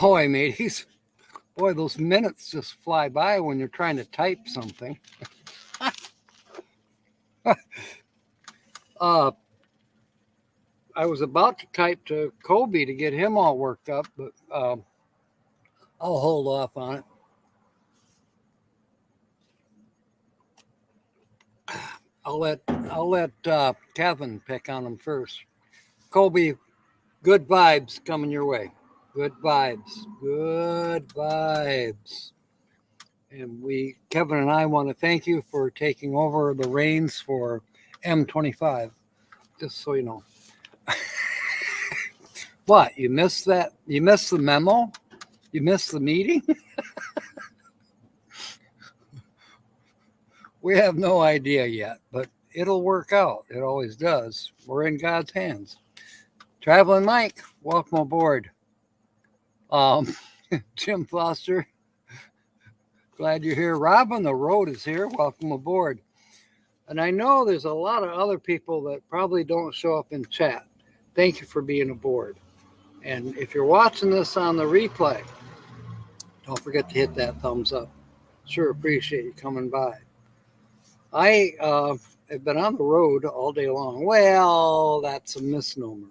Ahoy, mateys. Boy, those minutes just fly by when you're trying to type something. uh, I was about to type to Kobe to get him all worked up, but I'll hold off on it. I'll let Kevin pick on him first. Kobe, good vibes coming your way. Good vibes. Good vibes. And Kevin and I want to thank you for taking over the reins for M25. Just so you know. What? You missed that? You missed the memo? You missed the meeting? We have no idea yet, but it'll work out. It always does. We're in God's hands. Traveling Mike, welcome aboard. Jim Foster, glad you're here. Rob on the road is here. Welcome aboard. And I know there's a lot of other people that probably don't show up in chat. Thank you for being aboard. And if you're watching this on the replay, don't forget to hit that thumbs up. Sure appreciate you coming by. I have been on the road all day long. Well, that's a misnomer.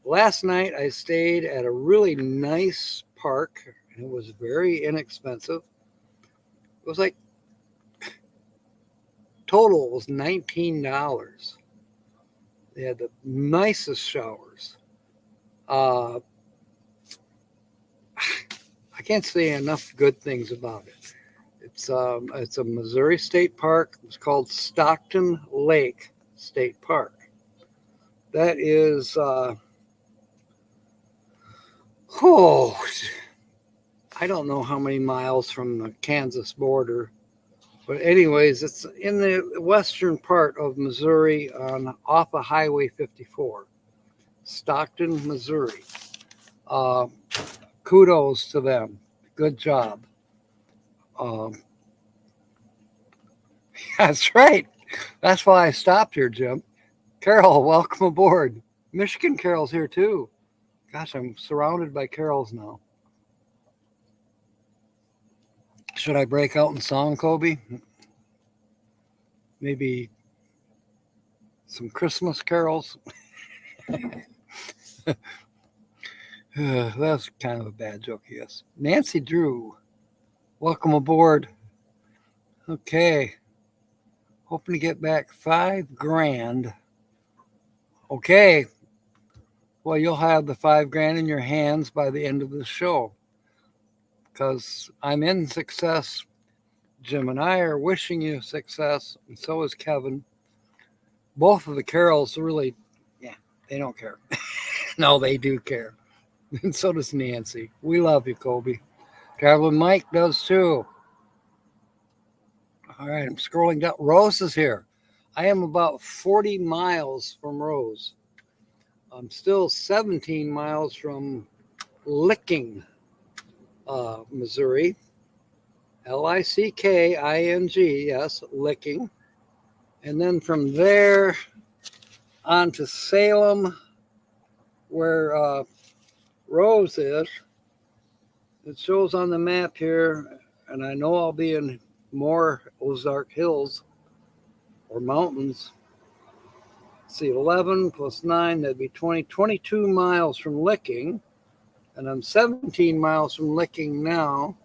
Last night I stayed at a really nice park, and it was very inexpensive. It was like, total was $19. They had the nicest showers. I can't say enough good things about it. It's a Missouri State Park. It's called Stockton Lake State Park. That is, I don't know how many miles from the Kansas border, but anyways, it's in the western part of Missouri off of Highway 54, Stockton, Missouri. Kudos to them. Good job. That's right. That's why I stopped here, Jim. Carol, welcome aboard. Michigan Carol's here too. Gosh, I'm surrounded by Carols now. Should I break out in song, Kobe? Maybe some Christmas carols? That's kind of a bad joke, yes. Nancy Drew, welcome aboard. Okay. Hoping to get back $5,000. Okay. Well, you'll have the $5,000 in your hands by the end of the show. Because I'm in success. Jim and I are wishing you success, and so is Kevin. Both of the Carols really, they don't care. No, they do care. And so does Nancy. We love you, Kobe. Traveling Mike does too. All right, I'm scrolling down. Rose is here. I am about 40 miles from Rose. I'm still 17 miles from Licking, Missouri. Licking, yes, Licking. And then from there on to Salem, where Rose is. It shows on the map here, and I know I'll be in more Ozark Hills or mountains. Let's see, 11 plus 9, that'd be 22 miles from Licking. And I'm 17 miles from Licking now.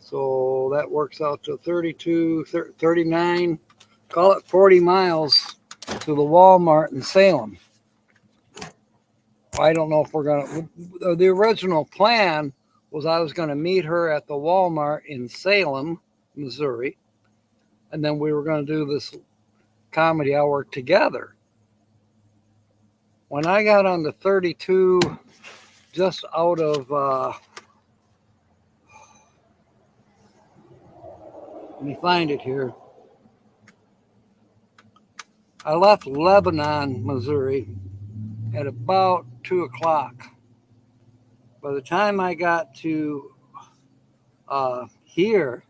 So that works out to 39, call it 40 miles to the Walmart in Salem. I don't know if we're going to, the original plan was I was going to meet her at the Walmart in Salem, Missouri, and then we were going to do this comedy hour together. When I got on the 32, just out of, let me find it here. I left Lebanon, Missouri at about 2 o'clock. By the time I got to here,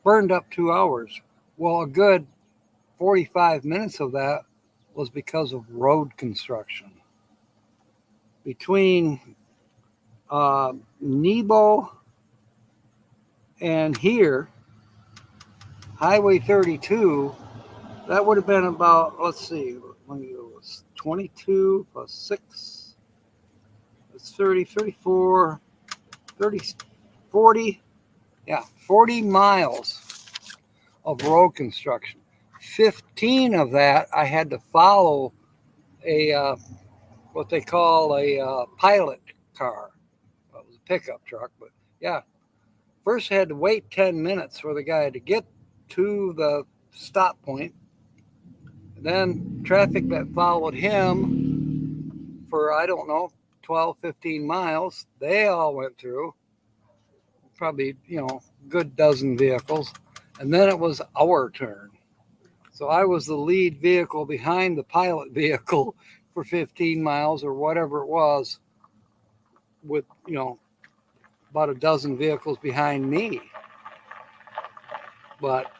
burned up 2 hours. Well, a good 45 minutes of that was because of road construction. Between Nebo and here, Highway 32, that would have been about, let's see, when it was 22 plus 6, it's 30, 34, 30, 40, yeah, 40 miles of road construction. 15 of that, I had to follow a what they call a pilot car. Well, it was a pickup truck, but yeah. First, I had to wait 10 minutes for the guy to get to the stop point. Then traffic that followed him for, I don't know, 12, 15 miles, they all went through. Probably, good dozen vehicles. And then it was our turn. So I was the lead vehicle behind the pilot vehicle for 15 miles or whatever it was, with, about a dozen vehicles behind me. But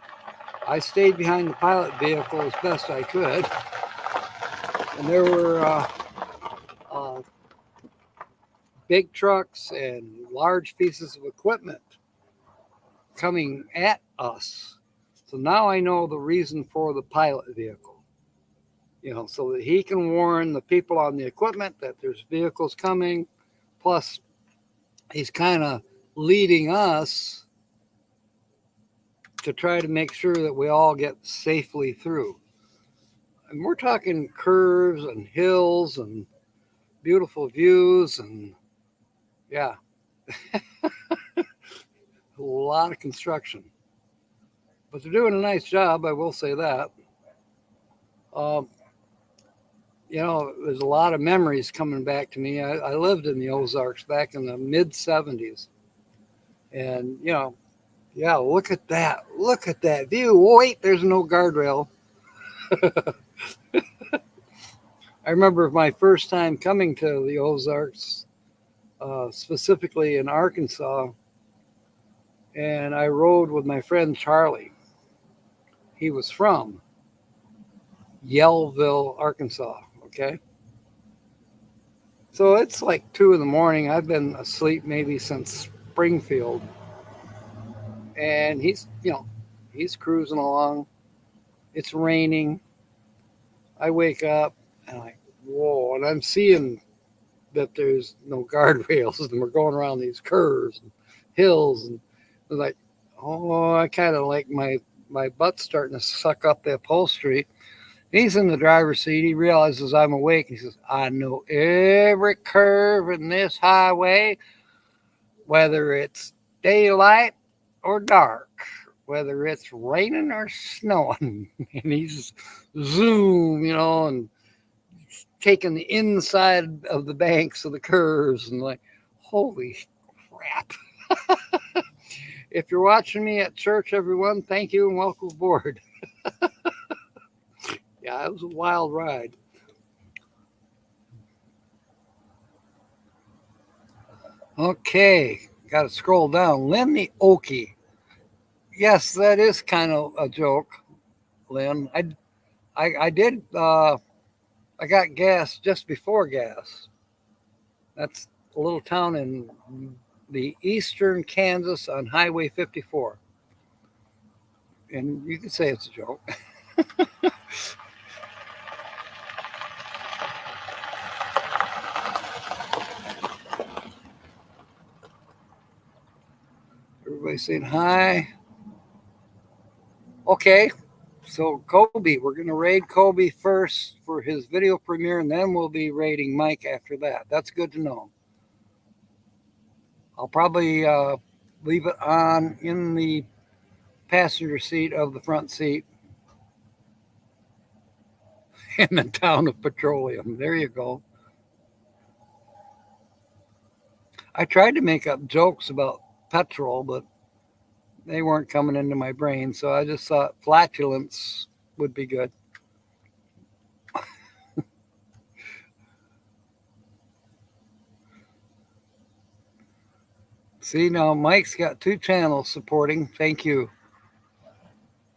I stayed behind the pilot vehicle as best I could. And there were big trucks and large pieces of equipment coming at us. So now I know the reason for the pilot vehicle, so that he can warn the people on the equipment that there's vehicles coming. Plus, he's kind of leading us to try to make sure that we all get safely through. And we're talking curves and hills and beautiful views and, yeah, a lot of construction. But they're doing a nice job, I will say that. There's a lot of memories coming back to me. I lived in the Ozarks back in the mid-70s. And, yeah, look at that. Look at that view. Wait, there's no guardrail. I remember my first time coming to the Ozarks, specifically in Arkansas, and I rode with my friend Charlie. He was from Yellville, Arkansas, okay? So it's like 2 a.m. I've been asleep maybe since Springfield. And he's cruising along. It's raining. I wake up and I'm like, whoa, and I'm seeing that there's no guardrails and we're going around these curves and hills, and I'm like, oh, I kind of like my butt's starting to suck up the upholstery. He's in the driver's seat. He realizes I'm awake. He says, I know every curve in this highway, whether it's daylight or dark, whether it's raining or snowing. And he's zoom, and taking the inside of the banks of the curves, and like, holy crap. If you're watching me at church, everyone, thank you and welcome aboard. Yeah, it was a wild ride. Okay, got to scroll down. Lynn Okie. Yes, that is kind of a joke, Lynn. I did. I got gas just before gas. That's a little town in the eastern Kansas on Highway 54. And you could say it's a joke. Everybody saying hi. Okay, so Kobe, we're going to raid Kobe first for his video premiere, and then we'll be raiding Mike after that. That's good to know. I'll probably leave it on in the passenger seat of the front seat in the town of Petroleum. There you go. I tried to make up jokes about petrol, but they weren't coming into my brain, so I just thought flatulence would be good. See, now Mike's got 2 channels supporting. Thank you.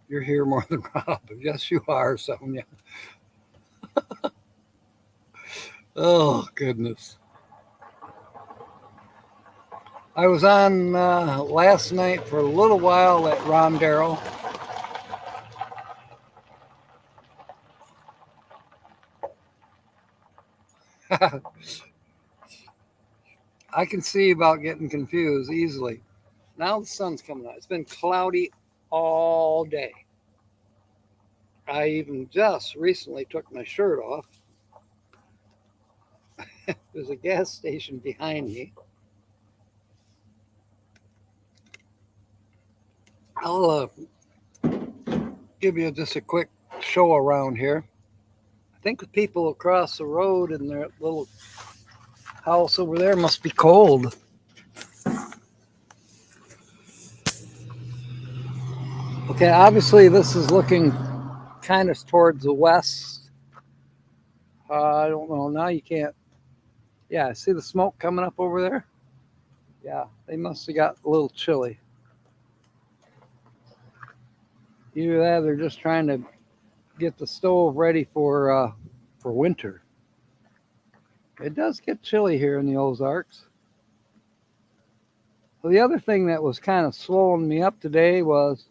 You're here more than Rob. Yes, you are, Sonia. Oh, goodness. I was on last night for a little while at Rondero. I can see about getting confused easily. Now the sun's coming out. It's been cloudy all day. I even just recently took my shirt off. There's a gas station behind me. I'll give you just a quick show around here. I think the people across the road in their little house over there must be cold. Okay, obviously this is looking kind of towards the west. I don't know. Now you can't. Yeah, see the smoke coming up over there? Yeah, they must have got a little chilly. Either that, or they're just trying to get the stove ready for winter. It does get chilly here in the Ozarks. Well, the other thing that was kind of slowing me up today was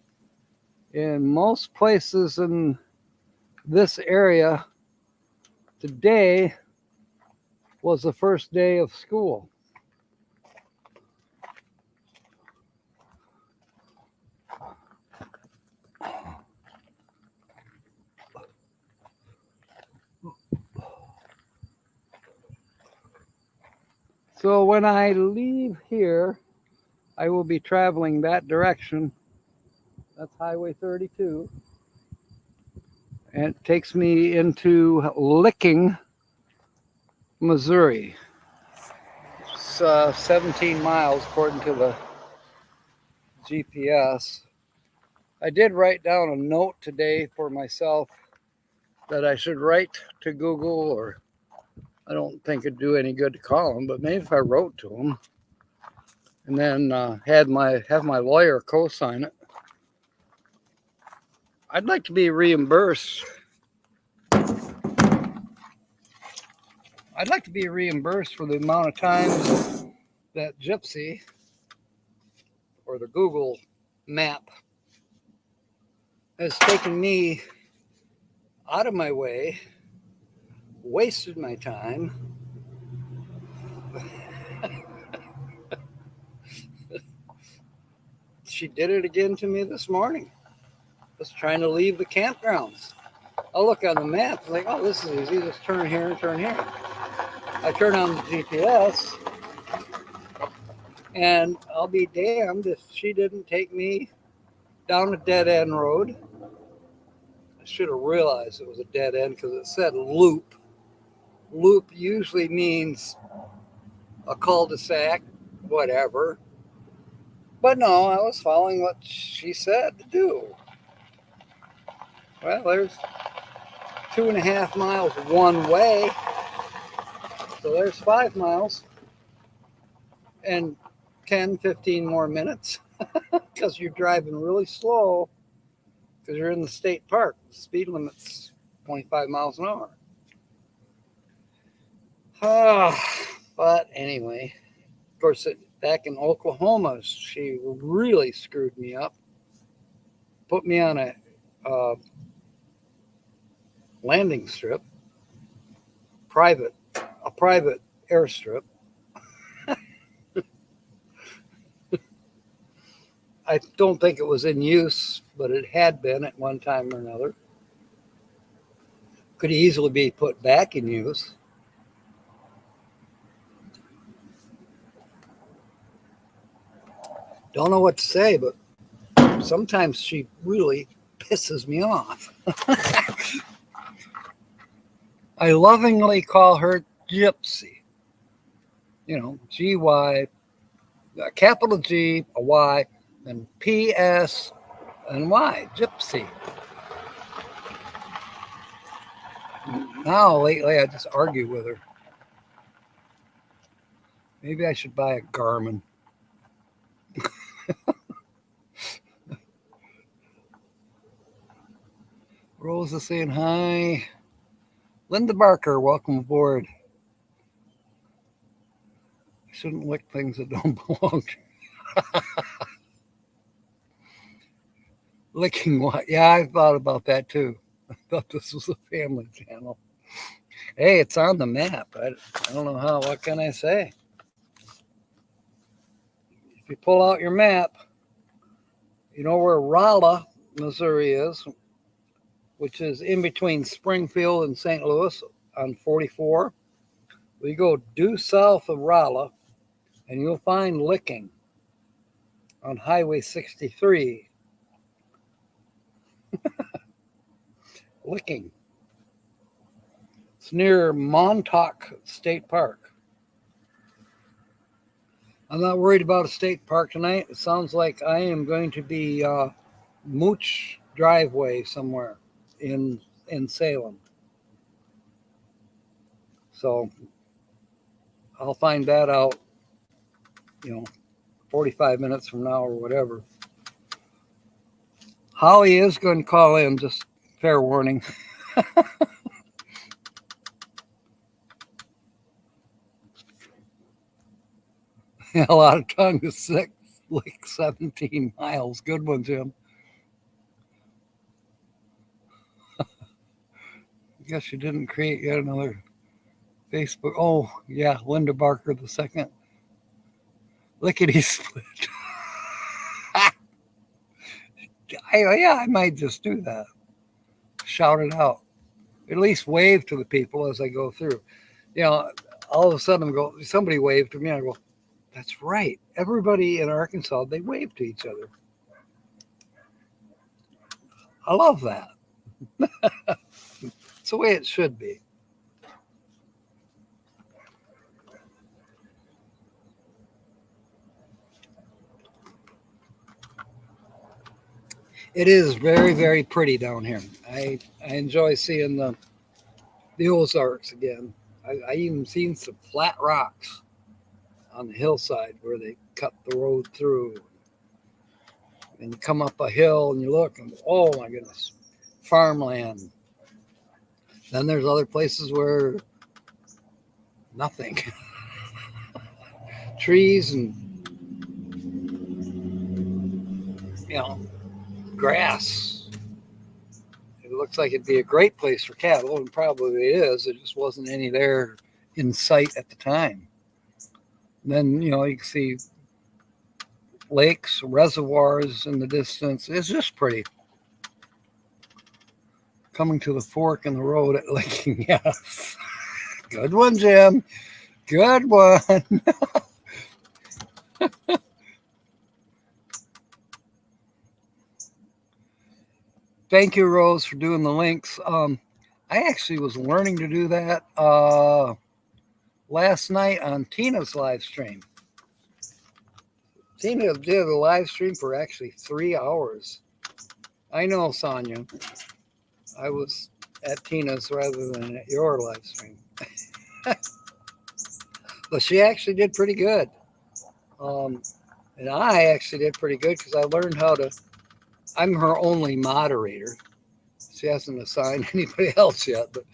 in most places in this area, today was the first day of school. So when I leave here, I will be traveling that direction. That's Highway 32. And it takes me into Licking, Missouri. It's 17 miles according to the GPS. I did write down a note today for myself that I should write to Google, or I don't think it'd do any good to call them, but maybe if I wrote to them and then have my lawyer co-sign it. I'd like to be reimbursed. I'd like to be reimbursed for the amount of times that Gypsy or the Google map has taken me out of my way, wasted my time. She did it again to me this morning. I was trying to leave the campgrounds. I'll look on the map, like, oh, this is easy. Just turn here and turn here. I turn on the GPS, and I'll be damned if she didn't take me down a dead end road. I should have realized it was a dead end because it said loop. Loop usually means a cul-de-sac, whatever. But no, I was following what she said to do. Well, there's 2.5 miles one way. So there's 5 miles and 10, 15 more minutes because you're driving really slow because you're in the state park. The speed limit's 25 miles an hour. But anyway, of course, back in Oklahoma, she really screwed me up. Put me on a landing strip, a private airstrip. I don't think it was in use, but it had been at one time or another. Could easily be put back in use. Don't know what to say, but sometimes she really pisses me off. I lovingly call her Gypsy. You know, G-Y, capital G, a Y, and P-S, and Y, Gypsy. Now, lately, I just argue with her. Maybe I should buy a Garmin. Rosa saying hi. Linda Barker, welcome aboard. Shouldn't lick things that don't belong to. Licking what? Yeah, I thought about that too. I thought this was a family channel. Hey, it's on the map. I don't know how. What can I say? If you pull out your map, you know where Rolla, Missouri is, which is in between Springfield and St. Louis on 44. We go due south of Rolla, and you'll find Licking on Highway 63. Licking. It's near Montauk State Park. I'm not worried about a state park tonight. It sounds like I am going to be Mooch Driveway somewhere in Salem. So I'll find that out, 45 minutes from now or whatever. Holly is going to call in, just fair warning. A lot of tongue to 17 miles. Good one, Jim. I guess you didn't create yet another Facebook. Oh, yeah, Linda Barker the second. Lickety split. I might just do that. Shout it out. At least wave to the people as I go through. All of a sudden somebody waved to me. I go, that's right. Everybody in Arkansas, they wave to each other. I love that. It's the way it should be. It is very, very pretty down here. I enjoy seeing the Ozarks again. I even seen some flat rocks on the hillside where they cut the road through. And you come up a hill and you look and oh my goodness, farmland. Then there's other places where nothing. Trees and grass. It looks like it'd be a great place for cattle, and probably is. There just wasn't any there in sight at the time. And then, you can see lakes, reservoirs in the distance. It's just pretty. Coming to the fork in the road at Licking, yes. Good one, Jim. Good one. Thank you, Rose, for doing the links. I actually was learning to do that last night on Tina's live stream. Tina did a live stream for actually 3 hours. I know, Sonia. I was at Tina's rather than at your live stream. But she actually did pretty good. And I actually did pretty good because I learned how to. I'm her only moderator. She hasn't assigned anybody else yet, but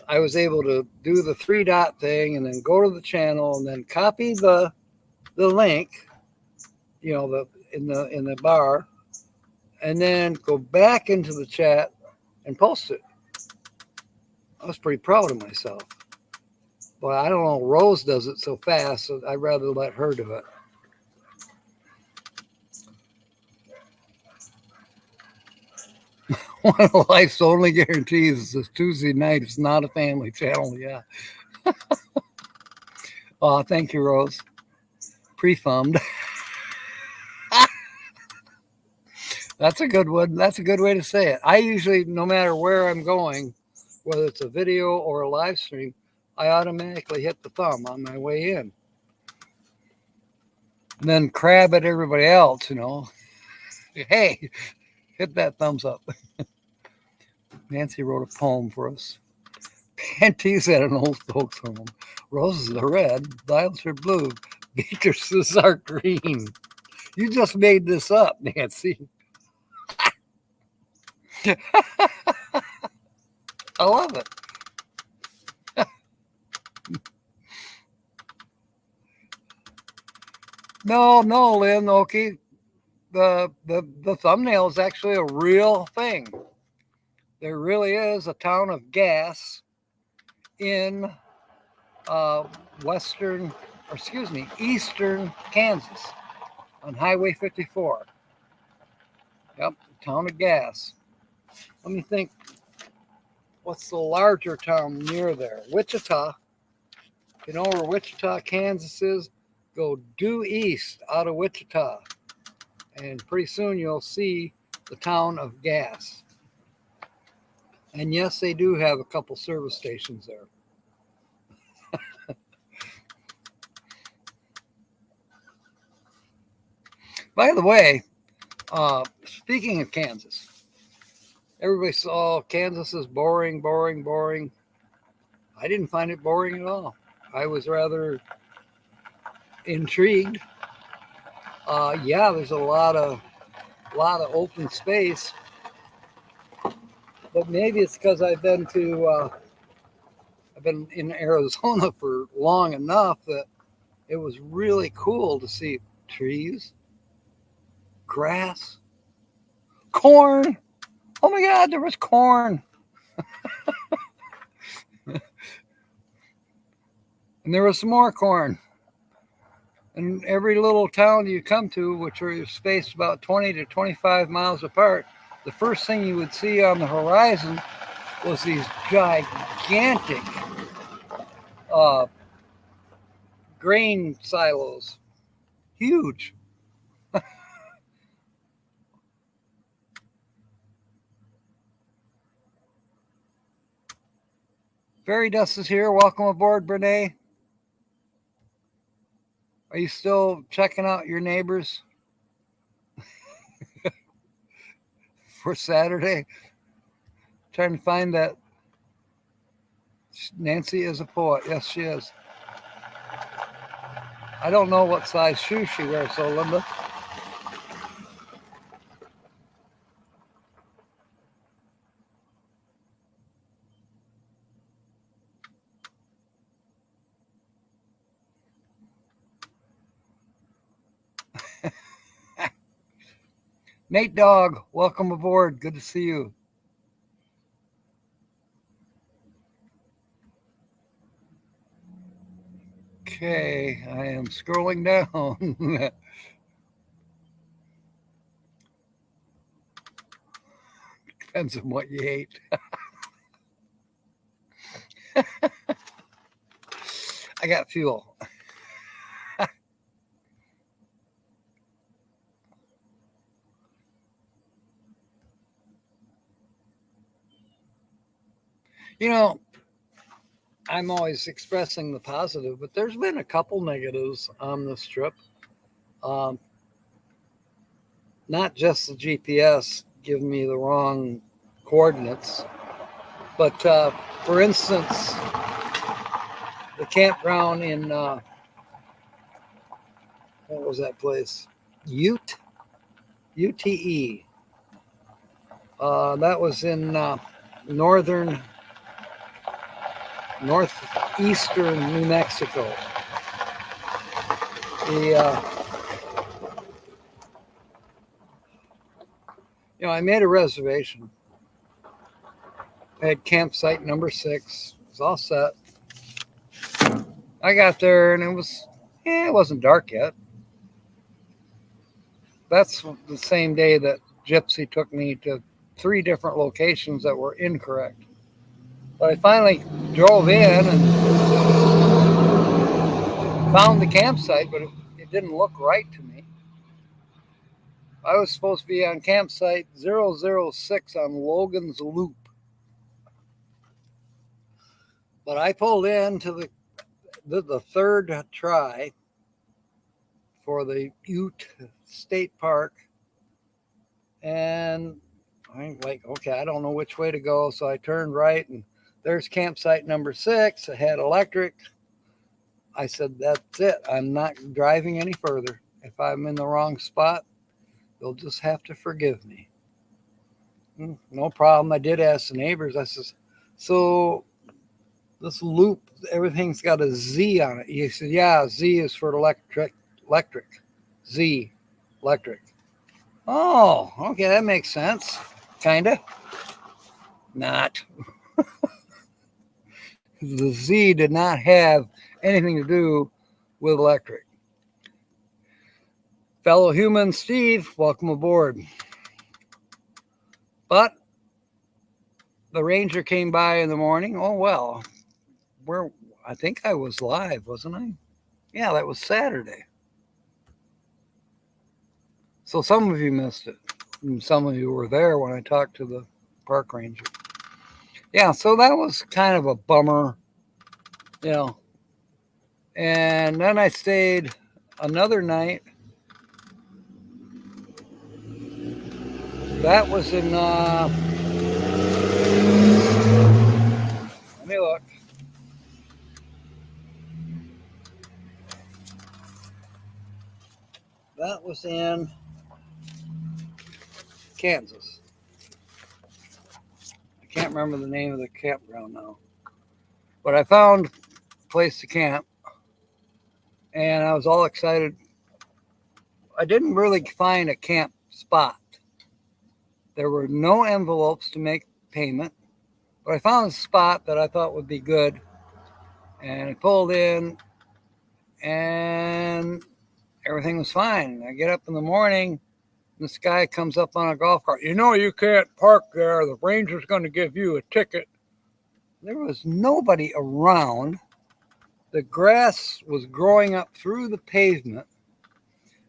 I was able to do the 3-dot thing and then go to the channel and then copy the link, in the bar, and then go back into the chat and post it. I was pretty proud of myself. But I don't know, Rose does it so fast, so I'd rather let her do it. One of life's only guarantees is this Tuesday night is not a family channel. Yeah. Oh, thank you, Rose. Pre-thumbed. That's a good one. That's a good way to say it. I usually, no matter where I'm going, whether it's a video or a live stream, I automatically hit the thumb on my way in. And then crab at everybody else, Hey, hit that thumbs up. Nancy wrote a poem for us. Panties at an old folks home. Roses are red, violets are blue, beatrices are green. You just made this up, Nancy. I love it. No, no, Lynn. Okay, the thumbnail is actually a real thing. There really is a town of gas in uh, western, or excuse me, eastern Kansas on Highway 54. Yep, town of gas. Let me think. What's the larger town near there? Wichita. You know where Wichita, Kansas is? Go due east out of Wichita, and pretty soon you'll see the town of gas. And yes, they do have a couple service stations there. By the way, speaking of Kansas, everybody saw Kansas is boring, boring, boring. I didn't find it boring at all. I was rather intrigued. Yeah, there's a lot of open space, but maybe it's because I've been in Arizona for long enough that it was really cool to see trees, grass, corn. Oh my God, there was corn. And there was some more corn. And every little town you come to, which are spaced about 20 to 25 miles apart, the first thing you would see on the horizon was these gigantic uh, grain silos. Huge. Fairy Dust is here. Welcome aboard, Brene. Are you still checking out your neighbors for Saturday? Trying to find that. Nancy is a poet. Yes, she is. I don't know what size shoes she wears, so Linda. Nate Dog, welcome aboard. Good to see you. Okay, I am scrolling down. Depends on what you ate. I got fuel. You know, I'm always expressing the positive, but there's been a couple negatives on this trip. Um, not just the GPS giving me the wrong coordinates, but for instance, the campground in what was that place? Ute, UTE. That was in northeastern New Mexico. I made a reservation. I had campsite number 6. It was all set. I got there and it wasn't dark yet. That's the same day that Gypsy took me to 3 different locations that were incorrect. But I finally drove in and found the campsite, but it didn't look right to me. I was supposed to be on campsite 006 on Logan's Loop. But I pulled in to the third try for the Ute State Park. And I'm like, okay, I don't know which way to go. So I turned right and there's campsite number 6. It had electric. I said, that's it. I'm not driving any further. If I'm in the wrong spot, you'll just have to forgive me. No problem. I did ask the neighbors. I said, so this loop, everything's got a Z on it. He said, yeah, Z is for electric. Z Electric. Oh, okay, that makes sense. Kinda. Not. The Z did not have anything to do with electric. Fellow human Steve, welcome aboard. But the ranger came by in the morning. Oh, well, I think I was live, wasn't I? Yeah, that was Saturday. So some of you missed it. And some of you were there when I talked to the park ranger. Yeah, so that was kind of a bummer, you know. And then I stayed another night. That was in, let me look. That was in Kansas. I can't remember the name of the campground now. But I found a place to camp. And I was all excited. I didn't really find a camp spot. There were no envelopes to make payment. But I found a spot that I thought would be good. And I pulled in. And everything was fine. I get up in the morning. This guy comes up on a golf cart. You know, you can't park there. The ranger's going to give you a ticket. There was nobody around. The grass was growing up through the pavement.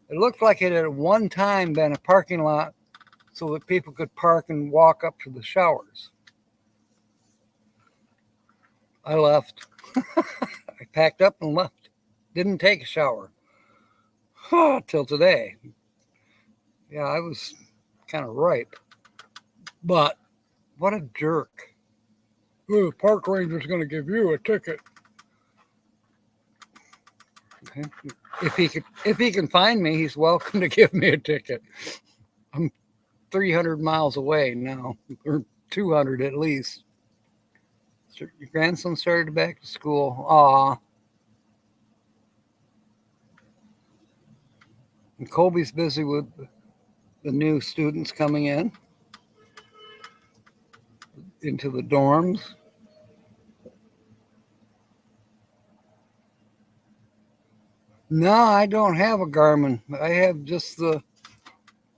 It looked like it had at one time been a parking lot so that people could park and walk up to the showers. I left. I packed up and left. Didn't take a shower. Till today. Yeah, I was kind of ripe. But what a jerk. The park ranger's going to give you a ticket. Okay. If he can find me, he's welcome to give me a ticket. I'm 300 miles away now, or 200 at least. Your grandson started back to school. Aw. And Colby's busy with the new students coming in into the dorms. No, I don't have a Garmin. I have just the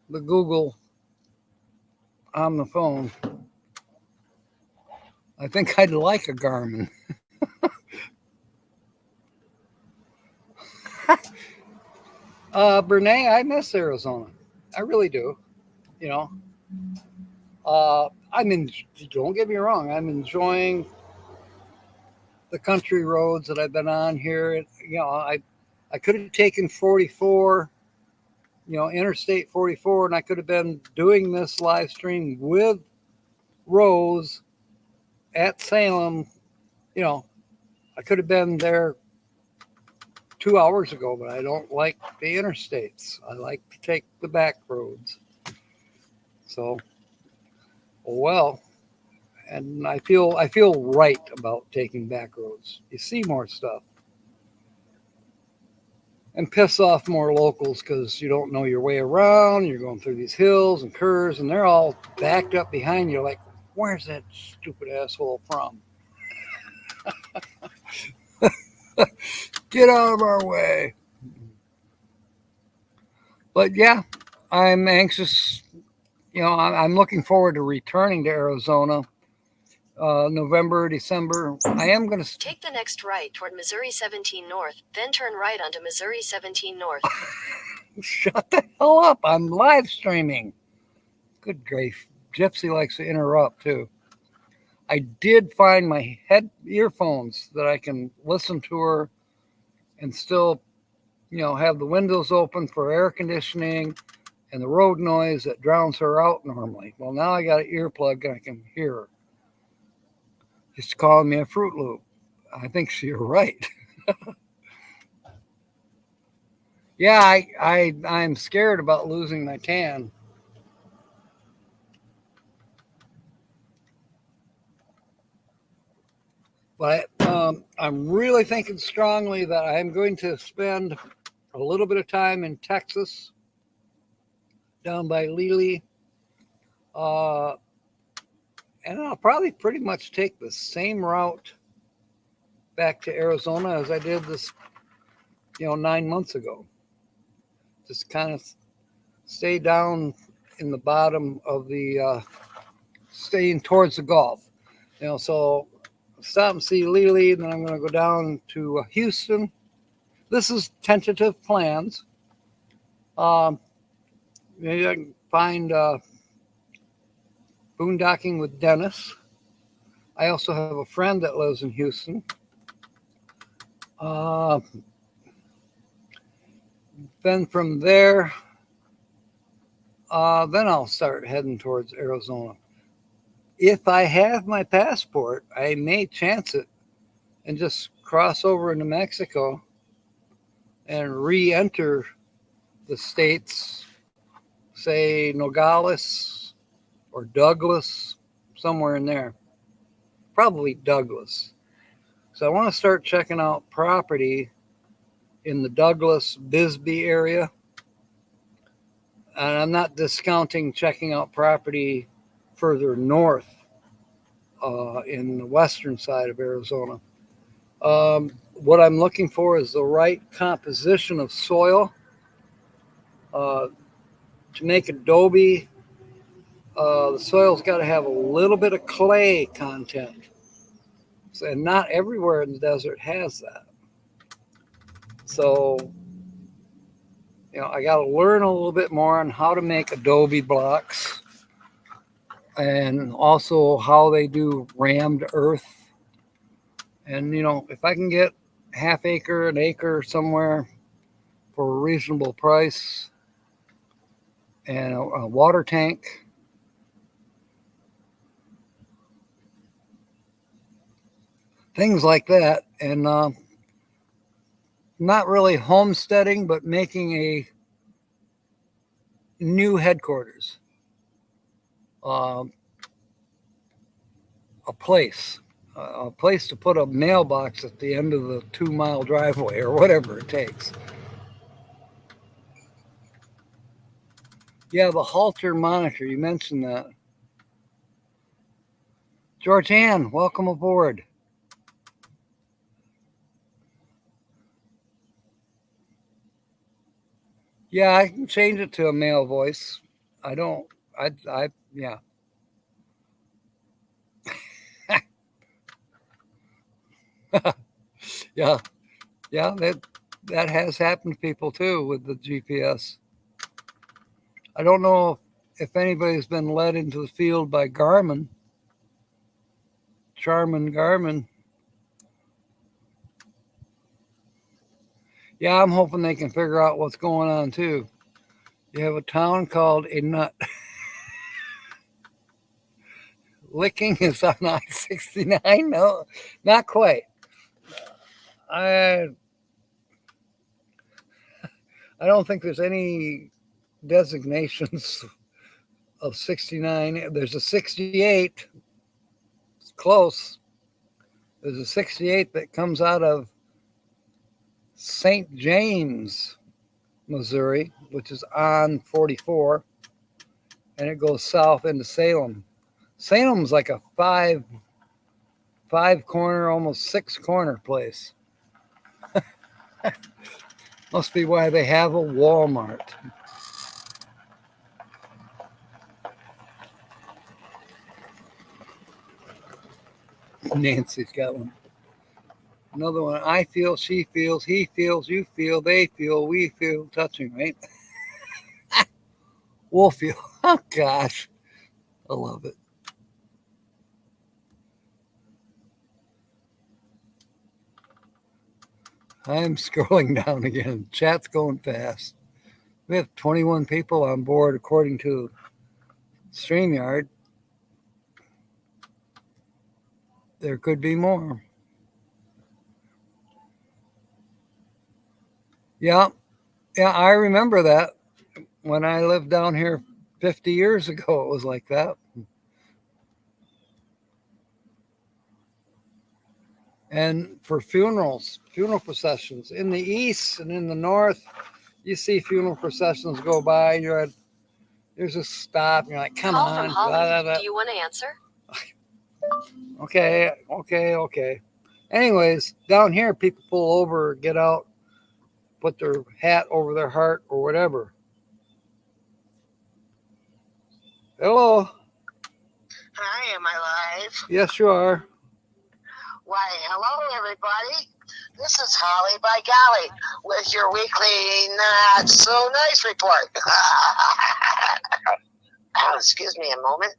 Google on the phone. I think I'd like a Garmin. Brene, I miss Arizona. I really do. You know, don't get me wrong. I'm enjoying the country roads that I've been on here. You know, I could have taken 44, you know, Interstate 44, and I could have been doing this live stream with Rose at Salem. You know, I could have been there 2 hours ago, but I don't like the interstates. I like to take the back roads. So, well, and I feel right about taking back roads. You see more stuff. And piss off more locals because you don't know your way around. You're going through these hills and curves, and they're all backed up behind you. Like, where's that stupid asshole from? Get out of our way. But yeah, I'm anxious. You know, I'm looking forward to returning to Arizona. November, December. I am going to take the next right toward Missouri 17 North, then turn right onto Missouri 17 North. Shut the hell up. I'm live streaming. Good grief. Gypsy likes to interrupt too. I did find my earphones that I can listen to her and still, you know, have the windows open for air conditioning and the road noise that drowns her out normally. Well, now I got an earplug and I can hear her. She's calling me a Fruit Loop. I think you're right. Yeah, I'm scared about losing my tan. But I'm really thinking strongly that I'm going to spend a little bit of time in Texas, down by Lely. And I'll probably pretty much take the same route back to Arizona as I did this, 9 months ago. Just kind of stay down in the bottom of the, staying towards the Gulf. So stop and see Lely, and then I'm going to go down to Houston. This is tentative plans. Maybe I can find boondocking with Dennis. I also have a friend that lives in Houston. Then from there, then I'll start heading towards Arizona. If I have my passport, I may chance it and just cross over into Mexico and re-enter the states, say Nogales or Douglas, somewhere in there. Probably Douglas. So I want to start checking out property in the Douglas, Bisbee area. And I'm not discounting checking out property further north in the western side of Arizona. What I'm looking for is the right composition of soil. To make adobe, the soil's got to have a little bit of clay content. And not everywhere in the desert has that. So, I got to learn a little bit more on how to make adobe blocks and also how they do rammed earth. And, if I can get an acre somewhere for a reasonable price and a water tank, things like that, and not really homesteading, but making a new headquarters, a place to put a mailbox at the end of the 2-mile driveway or whatever it takes. Yeah, the Halter monitor, you mentioned that. Georgianne, welcome aboard. Yeah, I can change it to a male voice. Yeah. Yeah, that has happened to people too with the GPS. I don't know if anybody's been led into the field by Garmin, Charmin Garmin. Yeah, I'm hoping they can figure out what's going on too. You have a town called A Nut. Licking is on I-69? No, not quite. I don't think there's any designations of 69. There's a 68. It's close. There's a 68 that comes out of St. James, Missouri, which is on 44, and it goes south into Salem. Salem's like a five corner, almost 6 corner place. Must be why they have a Walmart. Nancy's got one. Another one. I feel, she feels, he feels, you feel, they feel, we feel. Touching, right? We'll feel. Oh, gosh. I love it. I'm scrolling down again. Chat's going fast. We have 21 people on board according to StreamYard. There could be more. Yeah, I remember that. When I lived down here 50 years ago, it was like that. And for funerals, funeral processions in the east and in the north, you see funeral processions go by. There's a stop. And you're like, come Call from on. Holly. Blah, blah, blah. Do you want to answer? Okay. Anyways, down here, people pull over, get out, put their hat over their heart or whatever. Hello. Hi, am I live? Yes, you are. Why, hello, everybody. This is Holly by Golly with your weekly Not So Nice report. Excuse me a moment.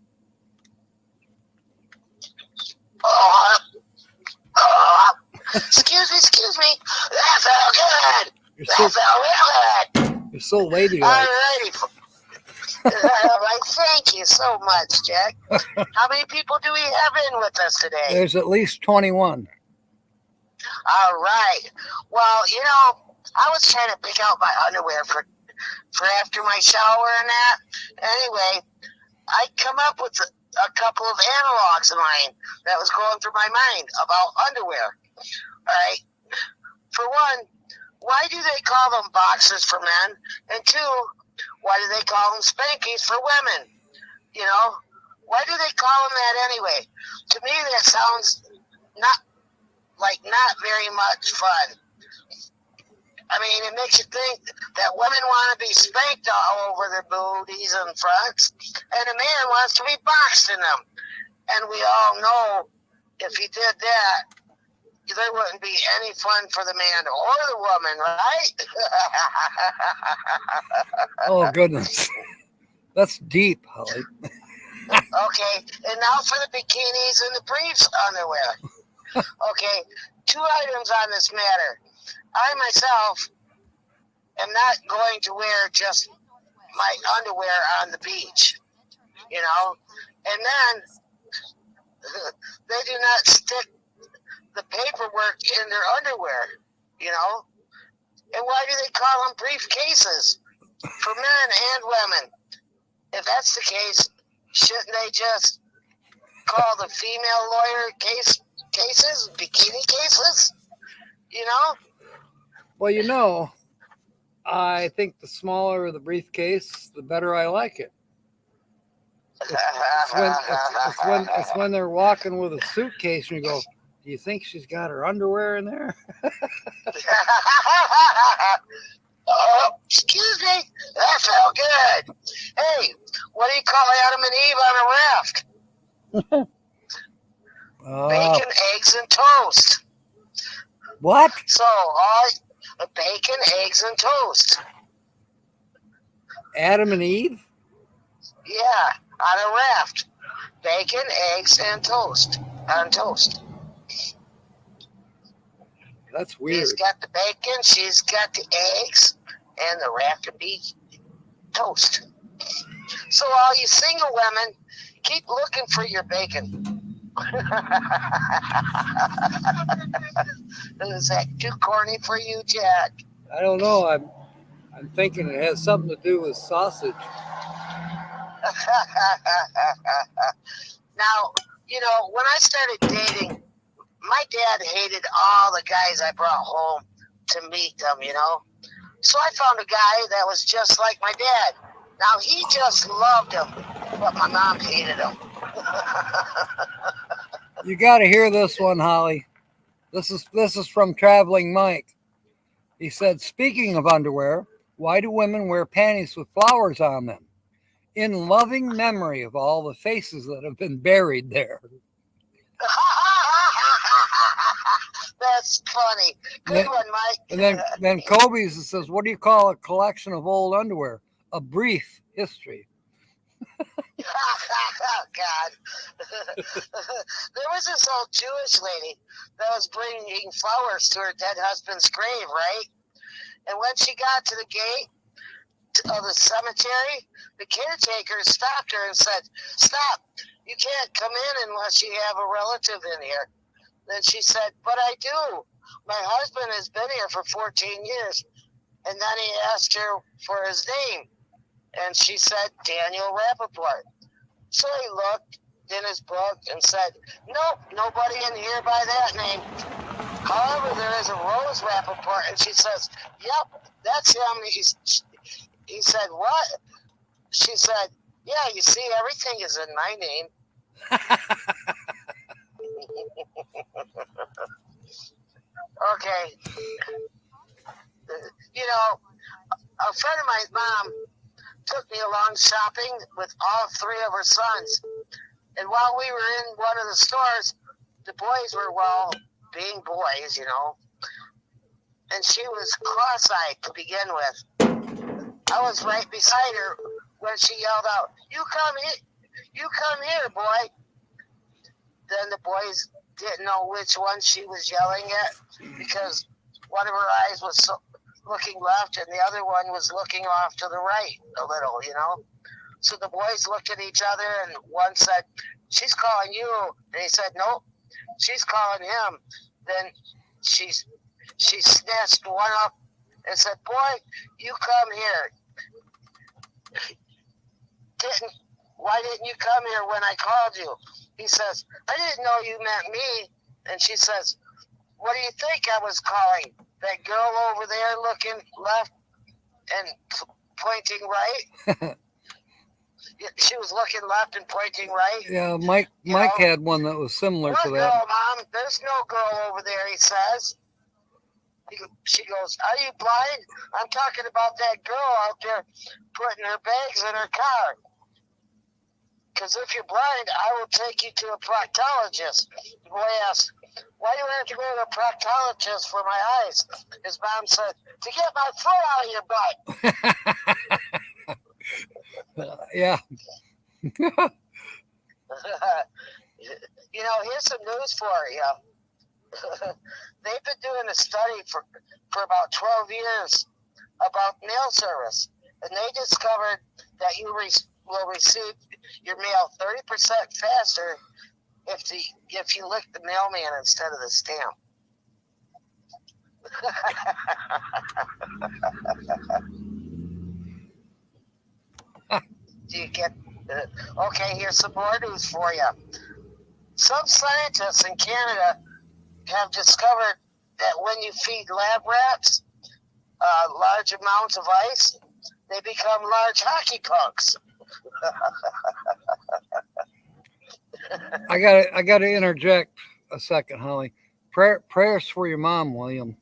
Excuse me. That felt good. You're That so felt real good. you're so ladylike. Alrighty. Like, thank you so much, Jack. How many people do we have in with us today? There's at least 21. All right. Well, I was trying to pick out my underwear for after my shower and that. Anyway, I come up with a couple of analogs of mine that was going through my mind about underwear. All right. For one, why do they call them boxers for men? And two, why do they call them spankies for women? Why do they call them that anyway? To me, that sounds not very much fun. I mean, it makes you think that women want to be spanked all over their booties and fronts, and a man wants to be boxed in them. And we all know if he did that, there wouldn't be any fun for the man or the woman, right? Oh, goodness. That's deep, Holly. Okay, and now for the bikinis and the briefs underwear. Okay, 2 items on this matter. I myself am not going to wear just my underwear on the beach, and then they do not stick the paperwork in their underwear, and why do they call them briefcases for men and women? If that's the case, shouldn't they just call the female lawyer cases bikini cases? Well, I think the smaller the briefcase, the better I like it. It's when they're walking with a suitcase and you go, do you think she's got her underwear in there? Oh, excuse me. That felt good. Hey, what do you call Adam and Eve on a raft? Bacon, eggs, and toast. What? So, bacon, eggs, and toast. Adam and Eve? Yeah, on a raft. Bacon, eggs, and toast. On toast. That's weird. He's got the bacon, she's got the eggs, and the raft can be toast. So all you single women, keep looking for your bacon. Is that too corny for you, Jack? I don't know. I'm thinking it has something to do with sausage. Now, when I started dating, my dad hated all the guys I brought home to meet them, So I found a guy that was just like my dad. Now, he just loved him, but my mom hated him. You got to hear this one, Holly. This is from Traveling Mike. He said, speaking of underwear, why do women wear panties with flowers on them? In loving memory of all the faces that have been buried there. That's funny. Good one, Mike. And then Kobe's says, what do you call a collection of old underwear? A brief history. Oh, God. There was this old Jewish lady that was bringing flowers to her dead husband's grave, right? And when she got to the gate of the cemetery, the caretaker stopped her and said, stop, you can't come in unless you have a relative in here. Then she said, but I do. My husband has been here for 14 years. And then he asked her for his name. And she said, Daniel Rappaport. So he looked, in his book and said, nope, nobody in here by that name. However, there is a Rose Rappaport, and she says, yep, that's him. He said, what? She said, yeah, you see, everything is in my name. Okay. You know, a friend of my mom took me along shopping with all three of her sons. And while we were in one of the stores, the boys were, well, being boys, you know. And she was cross-eyed to begin with. I was right beside her when she yelled out, you come here, boy. Then the boys didn't know which one she was yelling at because one of her eyes was looking left and the other one was looking off to the right a little, you know. So the boys looked at each other and one said, she's calling you. And he said, nope, she's calling him. Then she snatched one up and said, boy, you come here. Why didn't you come here when I called you? He says, I didn't know you meant me. And she says, what do you think I was calling? That girl over there looking left and pointing right? She was looking left and pointing right. Yeah, Mike had one that was similar what to that. Girl, Mom? There's no girl over there, he says. She goes, are you blind? I'm talking about that girl out there putting her bags in her car. Because if you're blind, I will take you to a proctologist. The boy asked, why do you have to go to a proctologist for my eyes? His mom said, to get my foot out of your butt. Yeah. You know, here's some news for you. They've been doing a study for about 12 years about mail service. And they discovered that you will receive your mail 30% faster if you lick the mailman instead of the stamp. Do you get okay, here's some more news for you. Some scientists in Canada have discovered that when you feed lab rats large amounts of ice, they become large hockey pucks. I gotta interject a second, Holly. Prayers for your mom, William.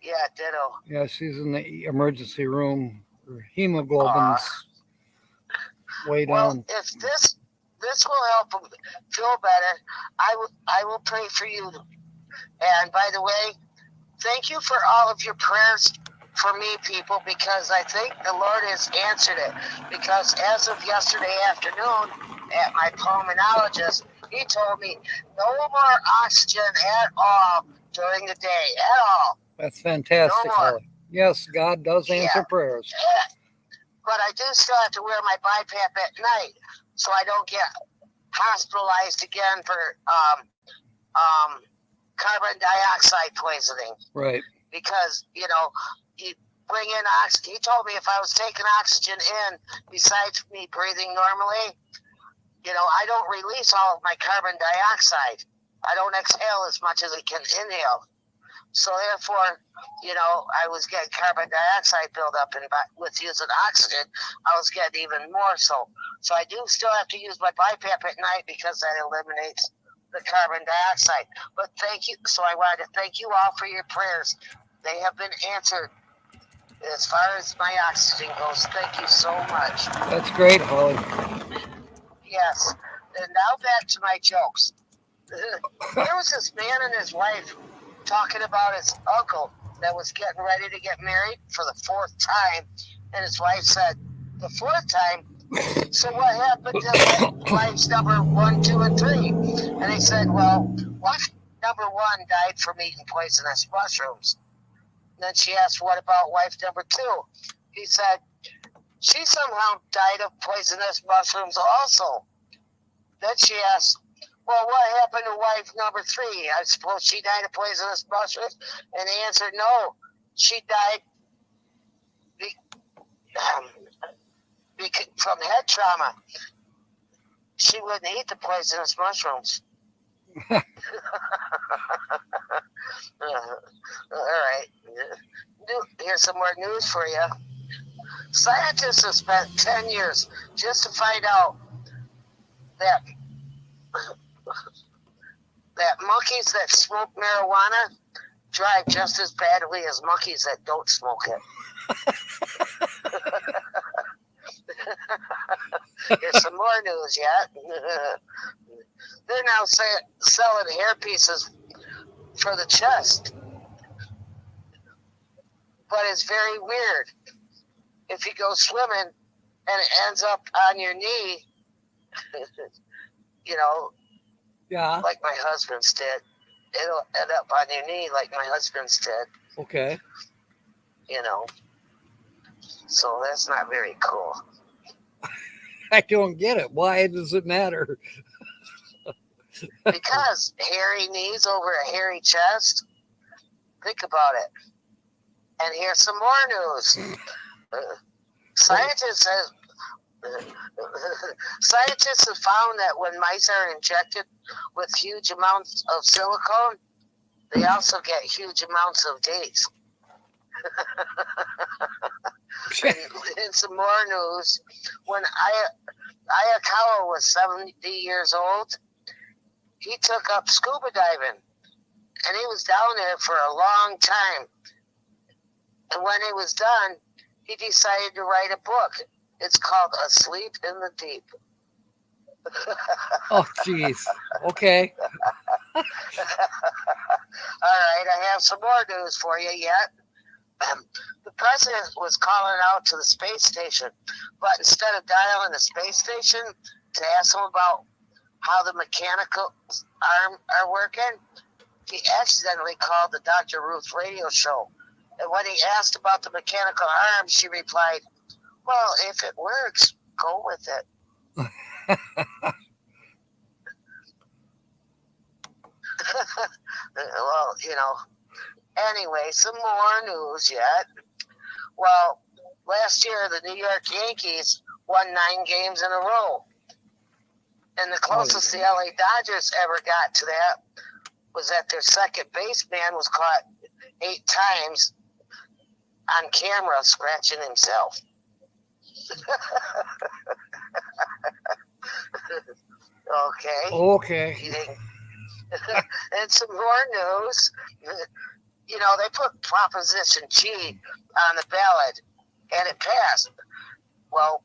Yeah, ditto. Yeah, she's in the emergency room. Her hemoglobin's way down. Well, if this will help him feel better, I will pray for you. And by the way, thank you for all of your prayers for me, people, because I think the Lord has answered it. Because as of yesterday afternoon at my pulmonologist, he told me no more oxygen at all during the day, at all. That's fantastic, No Holly. Yes, God does answer prayers. Yeah. But I do still have to wear my BiPAP at night so I don't get hospitalized again for carbon dioxide poisoning. Right. Because, you know, you bring in oxygen. He told me if I was taking oxygen in, besides me breathing normally, you know, I don't release all of my carbon dioxide. I don't exhale as much as I can inhale. So therefore, you know, I was getting carbon dioxide buildup, and with using oxygen, I was getting even more so. So I do still have to use my BiPAP at night because that eliminates the carbon dioxide. But thank you. So I wanted to thank you all for your prayers. They have been answered as far as my oxygen goes. Thank you so much. That's great, Holly. Yes. And now back to my jokes. There was this man and his wife talking about his uncle that was getting ready to get married for the 4th time. And his wife said, the 4th time? So what happened to wives number 1, 2, and 3? And he said, well, wife number 1 died from eating poisonous mushrooms. And then she asked, what about wife number 2? He said, she somehow died of poisonous mushrooms also. Then she asked, well, what happened to wife number 3? I suppose she died of poisonous mushrooms? And he answered, no, she died from head trauma. she wouldn't eat the poisonous mushrooms. All right. Here's some more news for you. Scientists have spent 10 years just to find out that monkeys that smoke marijuana drive just as badly as monkeys that don't smoke it. Here's some more news yet. They're now selling hair pieces for the chest. But it's very weird. If you go swimming and it ends up on your knee, you know, Yeah. like my husband's did, it'll end up on your knee like my husband's did, Okay. you know. So that's not very cool. I don't get it. Why does it matter? Because hairy knees over a hairy chest. Think about it. And here's some more news. Scientists have found that when mice are injected with huge amounts of silicone, they also get huge amounts of dates. And some more news. When Ayakawa was 70 years old, he took up scuba diving. And he was down there for a long time. And when he was done, he decided to write a book. It's called Asleep in the Deep. Oh, jeez. Okay. All right, I have some more news for you yet. The president was calling out to the space station, but instead of dialing the space station to ask them about how the mechanical arm are working, he accidentally called the Dr. Ruth radio show. And when he asked about the mechanical arm, she replied, "Well, if it works, go with it." Well, you know. Anyway, some more news yet. Well, last year the New York Yankees won 9 games in a row. And the closest the LA Dodgers ever got to that was that their second baseman was caught 8 times on camera scratching himself. Okay. Okay. And some more news. You know, they put Proposition G on the ballot, and it passed. Well,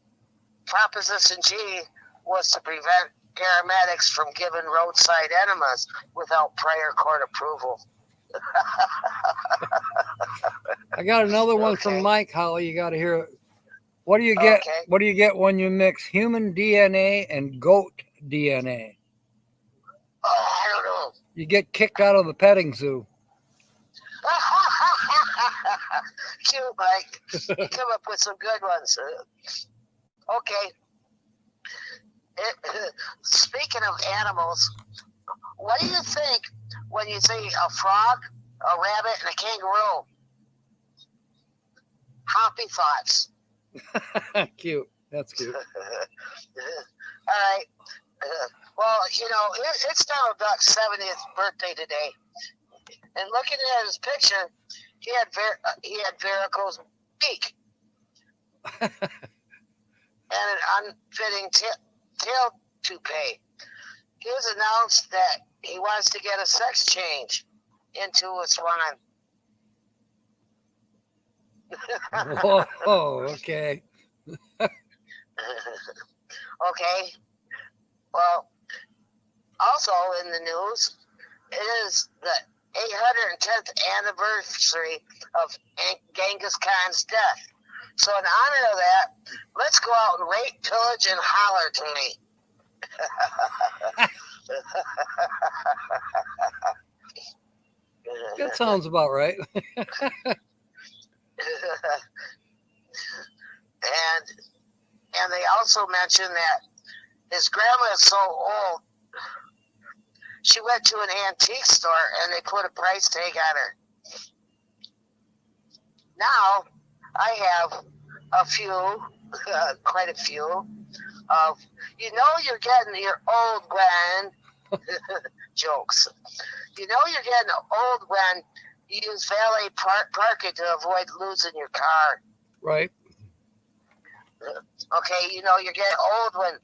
Proposition G was to prevent paramedics from giving roadside enemas without prior court approval. I got another one Okay. from Mike Holly. You got to hear it. What do you get? Okay. What do you get when you mix human DNA and goat DNA? Oh, I don't know. You get kicked out of the petting zoo. Cute, Mike. You come up with some good ones. Okay. Speaking of animals, what do you think when you see a frog, a rabbit, and a kangaroo? Happy thoughts. Cute. That's cute. All right. Well, you know, it's Donald Duck's 70th birthday today. And looking at his picture, he had varicose beak and an unfitting tail toupee. He has announced that he wants to get a sex change into a swan. Oh, okay. Okay. Well, also in the news, it is the 810th anniversary of Genghis Khan's death. So in honor of that, let's go out and rape, pillage, and holler tonight. That sounds about right. And they also mentioned that his grandma is so old, she went to an antique store and they put a price tag on her. Now, I have a few, quite a few, of, you're getting your old when jokes. You're getting old when you use valet parking to avoid losing your car. Right. Okay, you're getting old when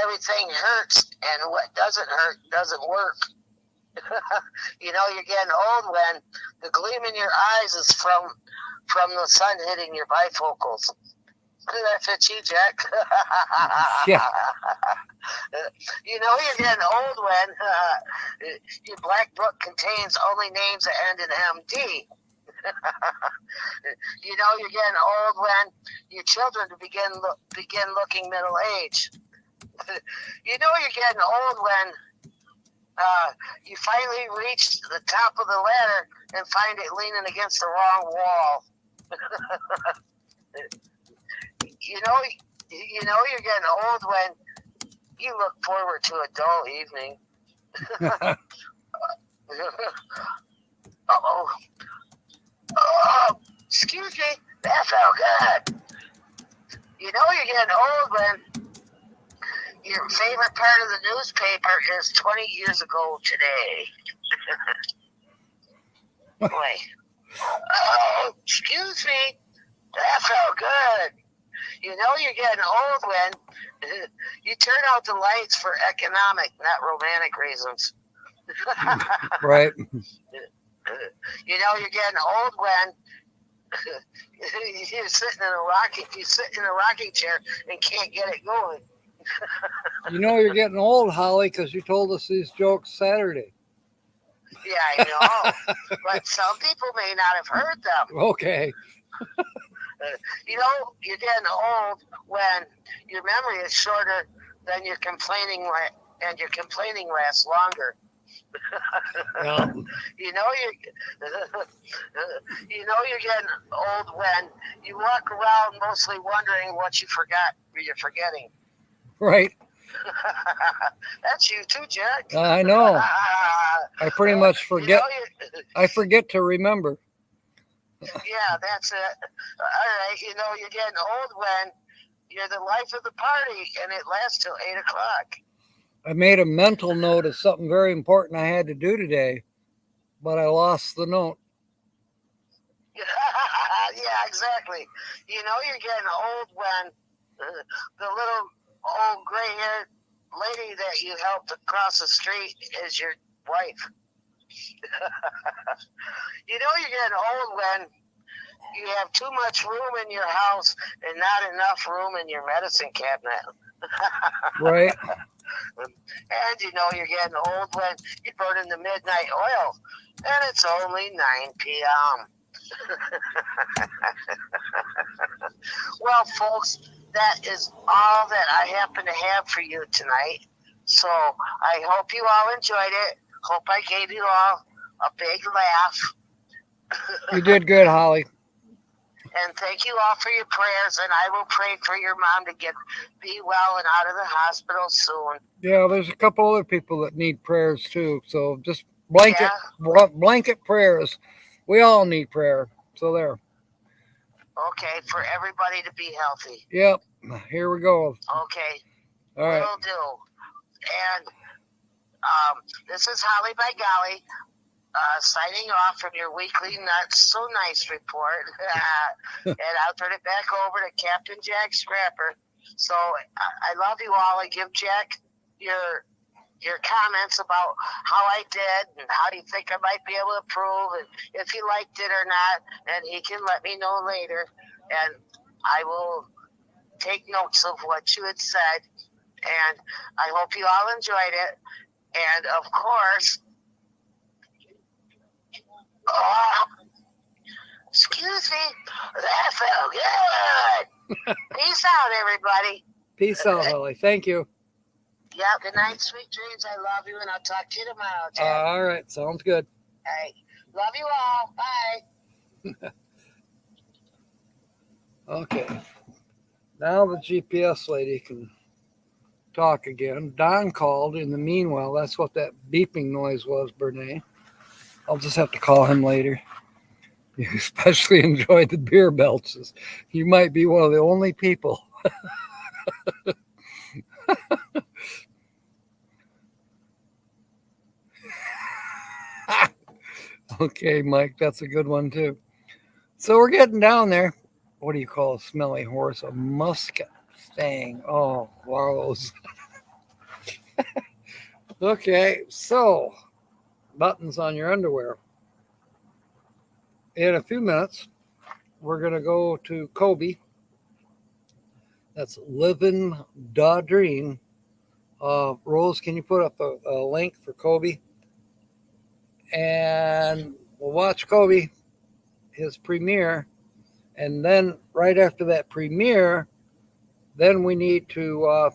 everything hurts and what doesn't hurt doesn't work. You're getting old when the gleam in your eyes is from the sun hitting your bifocals. That fits you, Jack. Yeah. You're getting old when your black book contains only names that end in MD. You're getting old when your children begin looking middle aged. You're getting old when you finally reach the top of the ladder and find it leaning against the wrong wall. You're getting old when you look forward to a dull evening. Uh-oh. Oh, excuse me, that felt good. You're getting old when your favorite part of the newspaper is 20 years ago today. Boy. Oh, excuse me, that felt good. You're getting old when you turn out the lights for economic, not romantic reasons. Right. You're getting old when you sit in a rocking chair and can't get it going. You're getting old, Holly, because you told us these jokes Saturday. Yeah, I know. But some people may not have heard them. Okay. You're getting old when your memory is shorter than your complaining, and your complaining lasts longer. Yeah. You're getting old when you walk around mostly wondering what you're forgetting. Right. That's you too, Jack. I know. I pretty much forget. I forget to remember. Yeah, that's it. All right, you're getting old when you're the life of the party and it lasts till 8 o'clock. I made a mental note of something very important I had to do today, but I lost the note. Yeah, exactly. You're getting old when the little old gray-haired lady that you helped across the street is your wife. You're getting old when you have too much room in your house and not enough room in your medicine cabinet. Right. And you're getting old when you're burning the midnight oil and it's only 9 p.m. Well, folks, that is all that I happen to have for you tonight. So I hope you all enjoyed it. Hope I gave you all a big laugh. You did good, Holly. And thank you all for your prayers, and I will pray for your mom to be well and out of the hospital soon. Yeah, there's a couple other people that need prayers too. So just blanket prayers. We all need prayer. So there. Okay, for everybody to be healthy. Yep. Here we go. Okay. All right. Will do. And this is Holly by Golly, signing off from your weekly Not So Nice report. And I'll turn it back over to Captain Jack Scrapper. So I love you all. I give Jack your comments about how I did and how do you think I might be able to improve and if he liked it or not, and he can let me know later. And I will take notes of what you had said. And I hope you all enjoyed it. And of course, excuse me, that felt good. Peace out, everybody. Peace out, Holly. Thank you. Yeah, good night, sweet dreams. I love you, and I'll talk to you tomorrow, Jack. All right, sounds good. All right. Love you all. Bye. Okay. Now the GPS lady can talk again. Don called in the meanwhile. That's what that beeping noise was, Bernay. I'll just have to call him later. You especially enjoyed the beer belches. You might be one of the only people. Okay, Mike, that's a good one too. So we're getting down there. What do you call a smelly horse? A Mustang. Oh, Warlows. Okay, so buttons on your underwear. In a few minutes, we're going to go to Kobe. That's Living Da Dream. Rose, can you put up a link for Kobe? And we'll watch Kobe, his premiere. And then right after that premiere, then we need to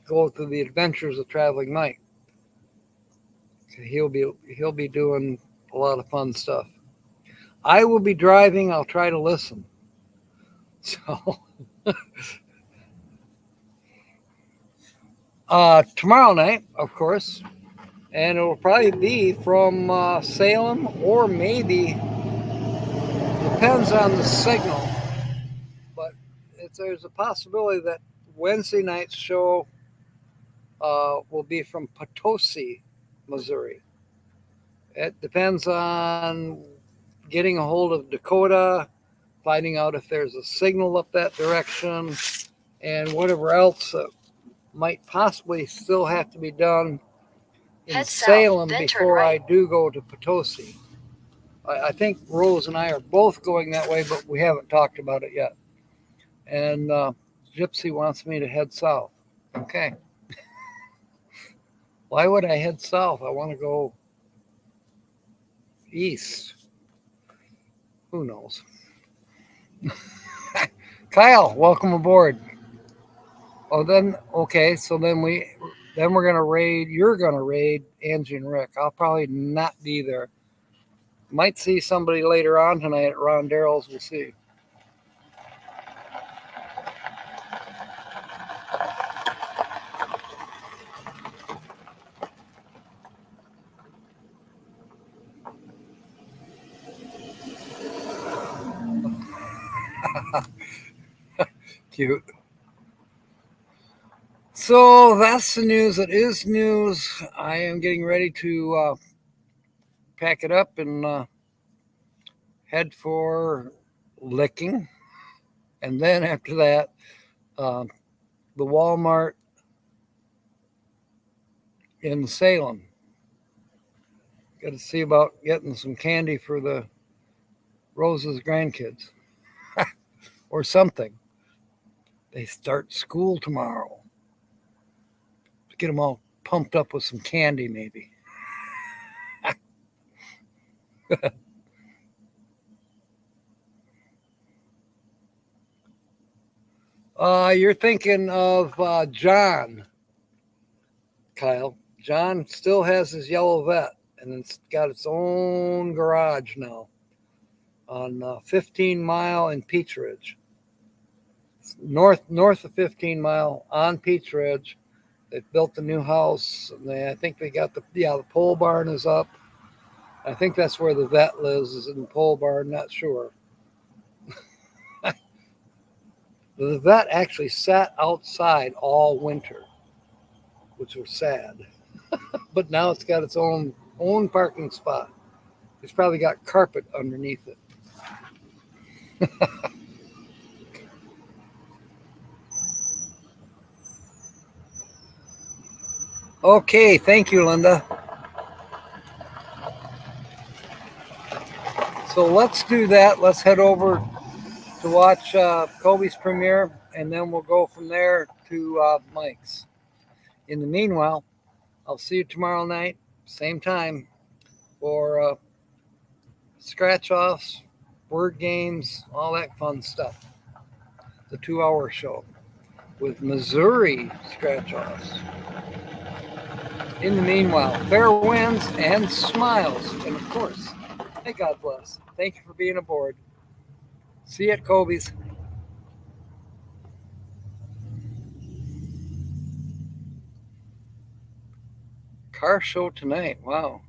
go through the adventures of Traveling Mike. He'll be doing a lot of fun stuff. I will be driving. I'll try to listen. So tomorrow night, of course, and it will probably be from Salem, or maybe depends on the signal. But there's a possibility that Wednesday night's show will be from Potosi, Missouri. It depends on getting a hold of Dakota, finding out if there's a signal up that direction, and whatever else might possibly still have to be done in Head south, Salem then turn before right. I do go to Potosi. I think Rose and I are both going that way, but we haven't talked about it yet. And Gypsy wants me to head south. Okay. Why would I head south? I want to go east. Who knows? Kyle, welcome aboard. Oh, then okay. So then we're gonna raid. You're gonna raid Angie and Rick. I'll probably not be there. Might see somebody later on tonight at Ron Darrell's. We'll see. Cute. So that's the news that is news. I am getting ready to pack it up and head for Licking. And then after that, the Walmart in Salem. Got to see about getting some candy for the Rose's grandkids or something. They start school tomorrow. Get them all pumped up with some candy, maybe. You're thinking of John, Kyle. John still has his yellow vet, and it's got its own garage now on 15 Mile in Peach Ridge. North of 15 Mile on Peach Ridge. They built a new house, and I think they got the pole barn is up. I think that's where the vet lives, is in the pole barn, not sure. The vet actually sat outside all winter, which was sad. But now it's got its own parking spot. It's probably got carpet underneath it. Okay, thank you, Linda. So let's do that. Let's head over to watch Kobe's premiere, and then we'll go from there to Mike's. In the meanwhile, I'll see you tomorrow night, same time, for scratch-offs, word games, all that fun stuff. The 2-hour show with Missouri scratch-offs. In the meanwhile, fair winds and smiles, and of course, may God bless. Thank you for being aboard. See you at Kobe's. Car show tonight. Wow.